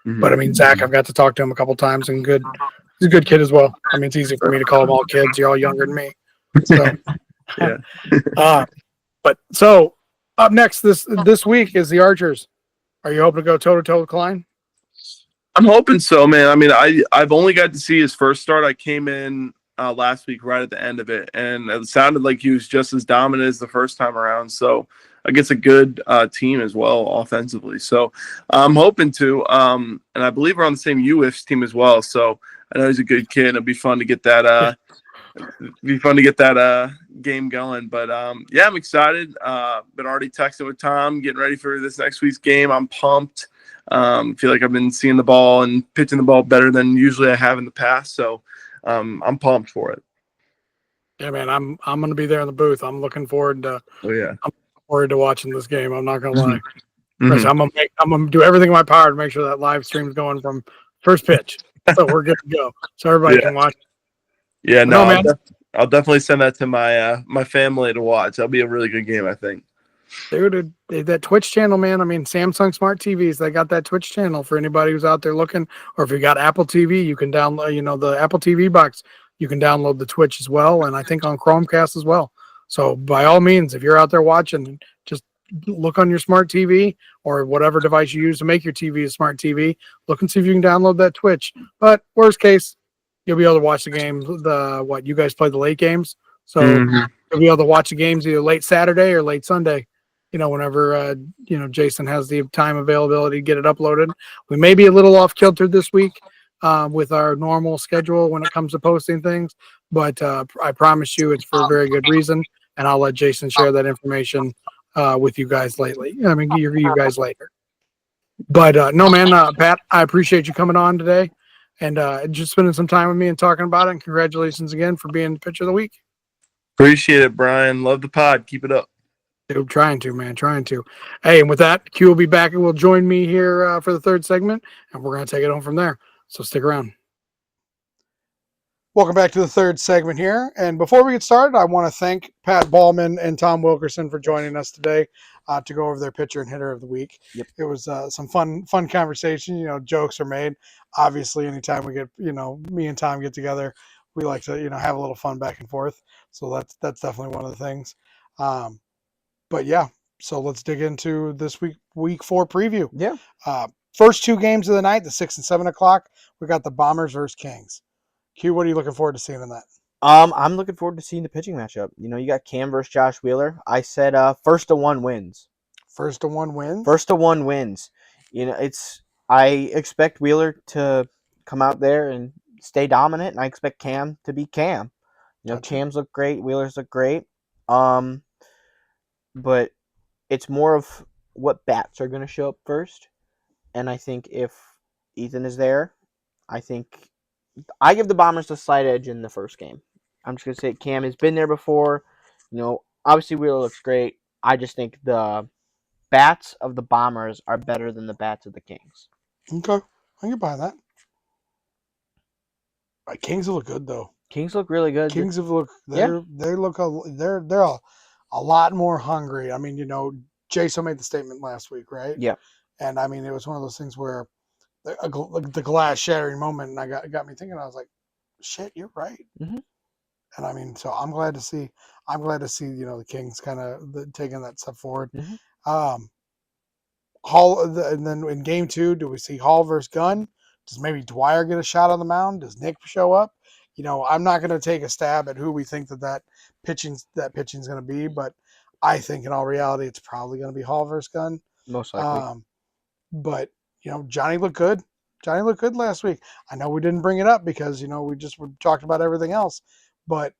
But I mean, Zach, I've got to talk to him a couple times, and he's a good kid as well. I mean, it's easy for me to call them all kids. You're all younger than me. So, yeah. But so up next this week is the Archers. Are you hoping to go toe-to-toe with Klein? I'm hoping so, man. I mean, I've only got to see his first start. I came in last week right at the end of it, and it sounded like he was just as dominant as the first time around. So against a good team as well offensively. So I'm hoping to. And I believe we're on the same UWIFs team as well. So I know he's a good kid. It'll be fun to get that. Game going. But yeah, I'm excited. Been already texting with Tom, getting ready for this next week's game. I'm pumped. Feel like I've been seeing the ball and pitching the ball better than usually I have in the past. So I'm pumped for it. Yeah, man, I'm going to be there in the booth. I'm looking forward to. Oh yeah. I'm looking forward to watching this game. I'm not going to lie. I'm going to do everything in my power to make sure that live stream is going from first pitch, so we're good to go, so everybody can watch. Yeah, no, man. I'll definitely send that to my my family to watch. That'll be a really good game, I think. Dude, that Twitch channel, man. I mean, Samsung Smart TVs, they got that Twitch channel for anybody who's out there looking. Or if you got Apple TV, you can download, the Apple TV box. You can download the Twitch as well, and I think on Chromecast as well. So by all means, if you're out there watching, just look on your smart TV or whatever device you use to make your TV a smart TV. Look and see if you can download that Twitch. But worst case, you'll be able to watch the games. You guys play the late games, so you'll be able to watch the games either late Saturday or late Sunday. Whenever Jason has the time availability to get it uploaded. We may be a little off kilter this week with our normal schedule when it comes to posting things, but I promise you it's for a very good reason, and I'll let Jason share that information with you guys you guys later. But no, man, Pat, I appreciate you coming on today and just spending some time with me and talking about it. And congratulations again for being the pitcher of the week. Appreciate it, Brian. Love the pod. Keep it up. Dude, trying to. Hey, and with that, Q will be back and will join me here for the third segment, and we're going to take it home from there. So stick around. Welcome back to the third segment here. And before we get started, I want to thank Pat Ballman and Tom Wilkerson for joining us today to go over their pitcher and hitter of the week. Yep. It was some fun conversation. Jokes are made. Obviously, anytime we get, me and Tom get together, we like to, have a little fun back and forth. So that's definitely one of the things. But yeah, so let's dig into this week 4 preview. Yeah. First 2 games of the night, the 6 and 7 o'clock. We got the Bombers versus Kings. Q, what are you looking forward to seeing in that? I'm looking forward to seeing the pitching matchup. You got Cam versus Josh Wheeler. I said first to one wins. First to one wins. First to one wins. I expect Wheeler to come out there and stay dominant, and I expect Cam to be Cam. Gotcha. Cam's look great. Wheeler's look great. But it's more of what bats are going to show up first. And I think if Ethan is there, I give the Bombers the slight edge in the first game. I'm just going to say Cam has been there before. Obviously Wheeler looks great. I just think the bats of the Bombers are better than the bats of the Kings. Okay. I can buy that. Kings look good, though. Kings look really good. Kings look they're a lot more hungry. I mean, Jason made the statement last week, right? Yeah. And I mean, it was one of those things where the glass shattering moment, and got me thinking. I was like, "Shit, you're right." Mm-hmm. And I mean, so I'm glad to see. The Kings kind of taking that step forward. Mm-hmm. Hall, and then in game 2, do we see Hall versus Gunn? Does maybe Dwyer get a shot on the mound? Does Nick show up? I'm not going to take a stab at who we think that pitching's going to be, but I think in all reality, it's probably going to be Hall versus Gunn. Most likely. But Johnny looked good. Johnny looked good last week. I know we didn't bring it up because we just talked about everything else, but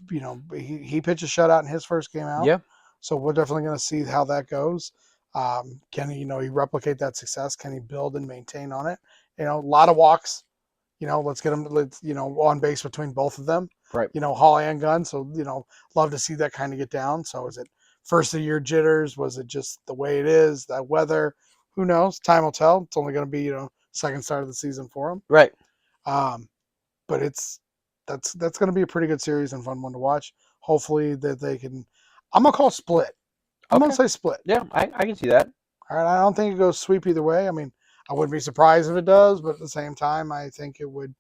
he pitched a shutout in his first game out. Yeah. So we're definitely going to see how that goes. Can he replicate that success? Can he build and maintain on it? A lot of walks. Let's get him, on base between both of them. Right. Hall and Gunn. So, love to see that kind of get down. So is it first of the year jitters? Was it just the way it is, that weather? Who knows? Time will tell. It's only going to be, second start of the season for him. Right. But that's going to be a pretty good series and fun one to watch. Hopefully that they can, I'm going to call split. I'm going to say split. Yeah, I can see that. All right. I don't think it goes sweep either way. I mean, I wouldn't be surprised if it does, but at the same time, I think it would.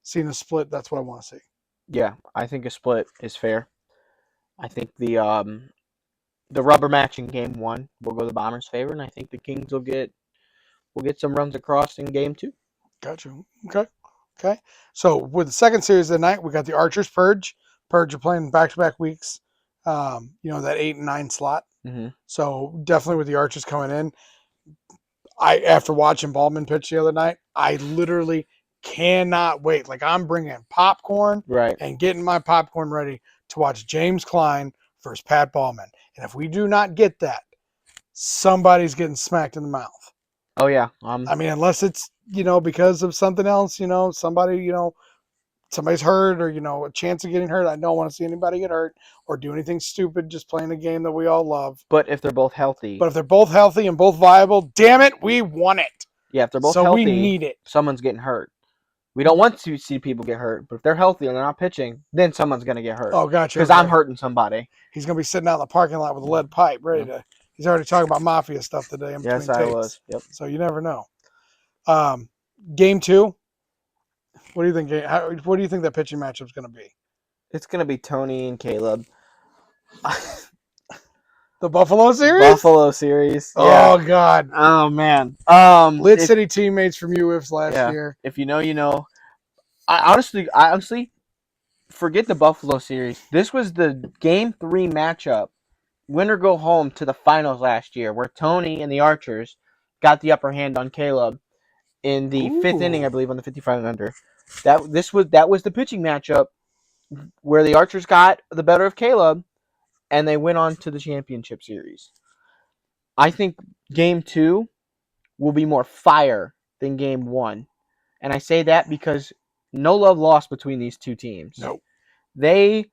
Seeing a split, that's what I want to see. Yeah, I think a split is fair. I think the rubber match in game 1 will go the Bombers' favor, and I think the Kings will get some runs across in game 2. Gotcha. Okay. So with the second series of the night, we got the Archers Purge. Purge are playing back-to-back weeks. That 8 and 9 slot. Mm-hmm. So definitely with the Archers coming in. After watching Ballman pitch the other night, I literally cannot wait. Like, I'm bringing popcorn and getting my popcorn ready to watch James Klein versus Pat Ballman. And if we do not get that, somebody's getting smacked in the mouth. Oh, yeah. I mean, unless it's, because of something else, somebody, somebody's hurt or, a chance of getting hurt. I don't want to see anybody get hurt or do anything stupid just playing a game that we all love. But if they're both healthy. But if they're both healthy and both viable, damn it, we won it. Yeah, if they're both healthy, we need it. Someone's getting hurt. We don't want to see people get hurt, but if they're healthy and they're not pitching, then someone's going to get hurt. Oh, gotcha. Because I'm hurting somebody. He's going to be sitting out in the parking lot with a lead pipe ready to He's already talking about Mafia stuff today. Yes, between I takes. was. Yep. So you never know. Game 2. What do you think? What do you think that pitching matchup's going to be? It's gonna be Tony and Caleb. The Buffalo series. Buffalo series. Oh Yeah. God. Oh man. Lit City teammates from UWIFs last year. If you know, you know. I honestly forget the Buffalo series. This was the Game 3 matchup, win or go home to the finals last year, where Tony and the Archers got the upper hand on Caleb in the fifth inning, I believe, on the 55 and under. That was the pitching matchup where the Archers got the better of Caleb, and they went on to the championship series. I think Game 2 will be more fire than Game 1, and I say that because no love lost between these two teams. No. They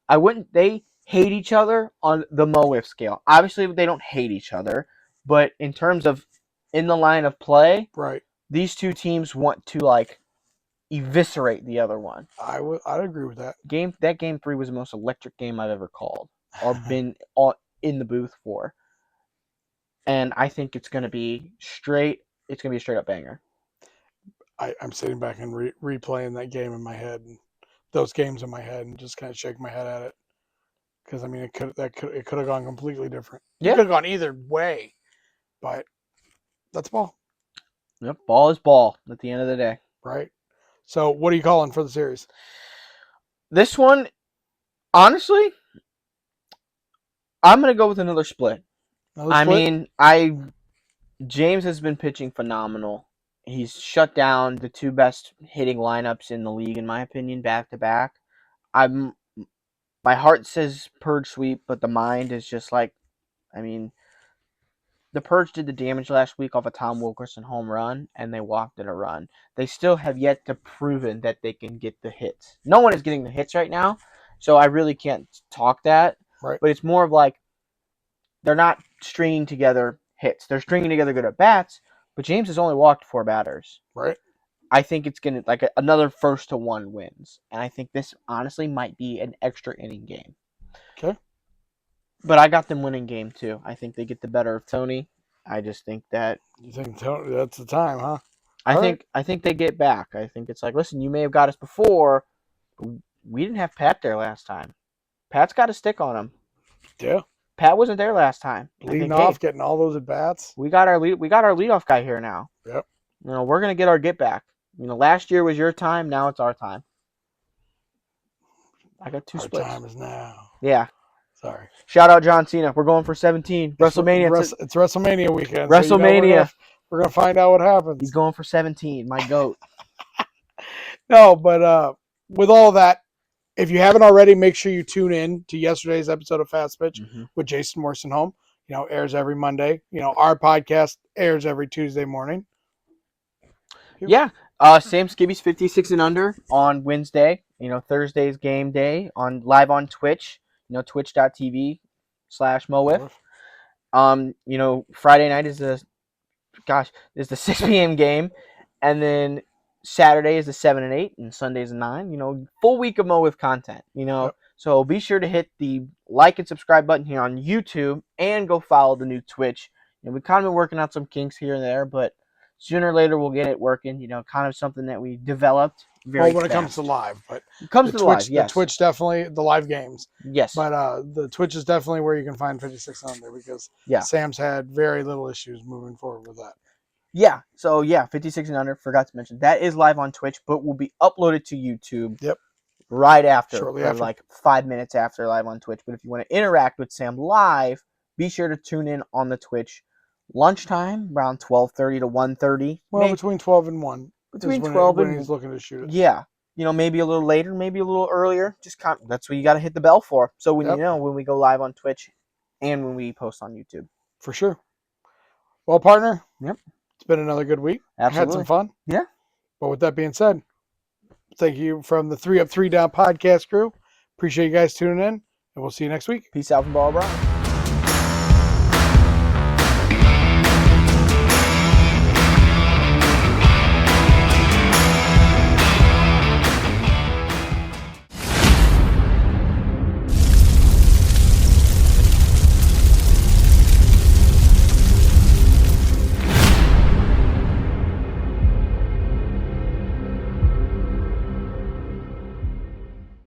hate each other on the Mo WIFF scale. Obviously, they don't hate each other, but in terms of in the line of play, Right. these two teams want to like eviscerate the other one. I'd agree with that. Game 3 was the most electric game I've ever called or been in the booth for, and I think it's going to be straight. It's going to be a straight up banger. I'm sitting back and replaying that game in my head, and those games in my head, and just kind of shake my head at it. Because I mean, it could have gone completely different. Yeah. It could have gone either way, but that's ball. Yep, ball is ball at the end of the day. Right. So, what are you calling for the series? This one, honestly, I'm gonna go with another split. James has been pitching phenomenal. He's shut down the two best hitting lineups in the league, in my opinion, back to back. My heart says Purge sweep, but the mind is just like, I mean, the Purge did the damage last week off a Tom Wilkerson home run, and they walked in a run. They still have yet to proven that they can get the hits. No one is getting the hits right now, so I really can't talk that. Right. But it's more of like they're not stringing together hits. They're stringing together good at bats, but James has only walked 4 batters. Right. I think it's going to another 1-1 wins. And I think this honestly might be an extra inning game. Okay. But I got them winning Game 2. I think they get the better of Tony. I just think that You think Tony, that's the time, huh? I think they get back. I think it's like, listen, you may have got us before, but we didn't have Pat there last time. Pat's got a stick on him. Yeah. Pat wasn't there last time. Leading off, getting all those at bats. We got our leadoff guy here now. Yep. You know, we're gonna get our get back. You know, last year was your time. Now it's our time. I got 2 Our splits. time is now. Yeah. Sorry. Shout out John Cena. We're going for 17. WrestleMania. It's WrestleMania weekend. WrestleMania. So you know we're gonna find out what happens. He's going for 17. My goat. No, but with all that, if you haven't already, make sure you tune in to yesterday's episode of Fast Pitch with Jason Morrison-Home. You know, airs every Monday. You know, our podcast airs every Tuesday morning. Yeah. Sam Skibby's 56 and under on Wednesday. You know, Thursday's game day live on Twitch. You know, twitch.tv/Mo WIFF. You know, Friday night is the 6 p.m. game, and then Saturday is the 7 and 8, and Sunday is the 9. You know, full week of Mo WIFF content. You know, so be sure to hit the like and subscribe button here on YouTube, and go follow the new Twitch. You know, we've kind of been working out some kinks here and there, but sooner or later we'll get it working. You know, kind of something that we developed. When it comes to live, but it comes to Twitch, live, yes. The Twitch definitely, the live games. Yes. But the Twitch is definitely where you can find 56 under, because Sam's had very little issues moving forward with that. Yeah. So 56 and under. Forgot to mention that is live on Twitch, but will be uploaded to YouTube. Yep. Right after, shortly after, like 5 minutes after live on Twitch. But if you want to interact with Sam live, be sure to tune in on the Twitch lunchtime around 12:30 to 1:30. Well, between 12 and 1. Between 12 when and he's looking to shoot it. Yeah. You know, maybe a little later, maybe a little earlier. That's what you got to hit the bell for. So when you know when we go live on Twitch and when we post on YouTube. For sure. Well, partner. Yep. It's been another good week. Absolutely. Had some fun. Yeah. But with that being said, thank you from the 3 Up 3 Down podcast crew. Appreciate you guys tuning in, and we'll see you next week. Peace out from Ball Brown.